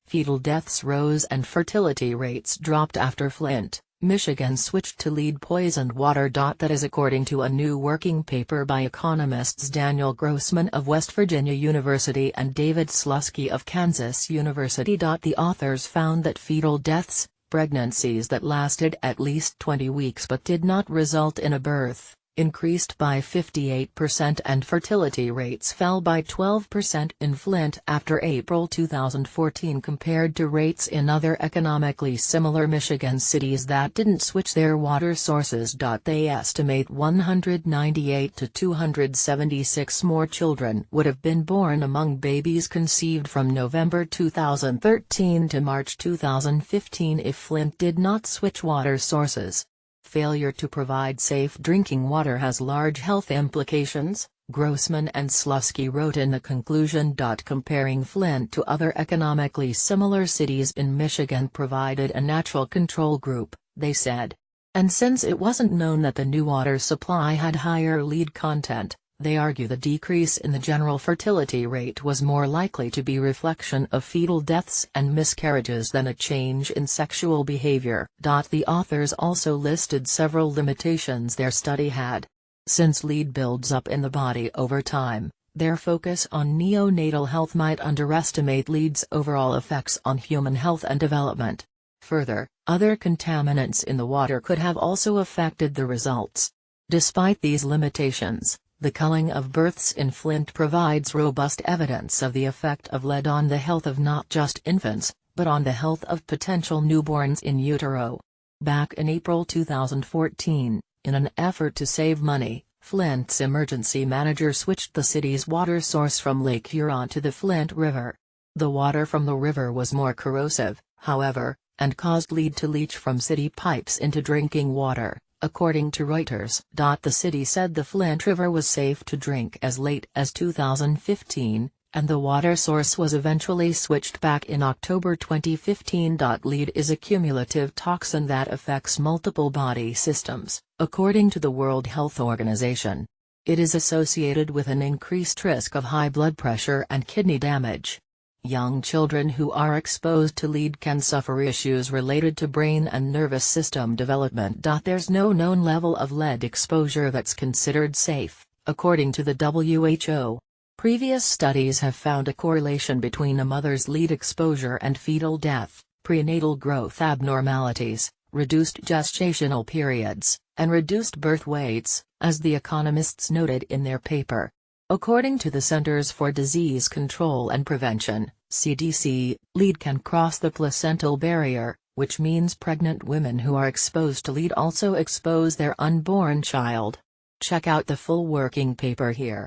fetal deaths rose and fertility rates dropped after Flint, Michigan switched to lead poisoned water. That is according to a new working paper by economists Daniel Grossman of West Virginia University and David Slutsky of Kansas University. The authors found that fetal deaths, pregnancies that lasted at least 20 weeks but did not result in a birth, increased by 58% and fertility rates fell by 12% in Flint after April 2014 compared to rates in other economically similar Michigan cities that didn't switch their water sources. They estimate 198 to 276 more children would have been born among babies conceived from November 2013 to March 2015 if Flint did not switch water sources. Failure to provide safe drinking water has large health implications, Grossman and Slutsky wrote in the conclusion. Comparing Flint to other economically similar cities in Michigan provided a natural control group, they said. And since it wasn't known that the new water supply had higher lead content, they argue the decrease in the general fertility rate was more likely to be reflection of fetal deaths and miscarriages than a change in sexual behavior. The authors also listed several limitations their study had. Since lead builds up in the body over time, their focus on neonatal health might underestimate lead's overall effects on human health and development. Further, other contaminants in the water could have also affected the results. Despite these limitations, the culling of births in Flint provides robust evidence of the effect of lead on the health of not just infants, but on the health of potential newborns in utero. Back in April 2014, in an effort to save money, Flint's emergency manager switched the city's water source from Lake Huron to the Flint River. The water from the river was more corrosive, however, and caused lead to leach from city pipes into drinking water, according to Reuters. The city said the Flint River was safe to drink as late as 2015, and the water source was eventually switched back in October 2015. Lead is a cumulative toxin that affects multiple body systems, according to the World Health Organization. It is associated with an increased risk of high blood pressure and kidney damage. Young children who are exposed to lead can suffer issues related to brain and nervous system development. There's no known level of lead exposure that's considered safe, according to the WHO. Previous studies have found a correlation between a mother's lead exposure and fetal death, prenatal growth abnormalities, reduced gestational periods, and reduced birth weights, as the economists noted in their paper. According to the Centers for Disease Control and Prevention, CDC, lead can cross the placental barrier, which means pregnant women who are exposed to lead also expose their unborn child. Check out the full working paper here.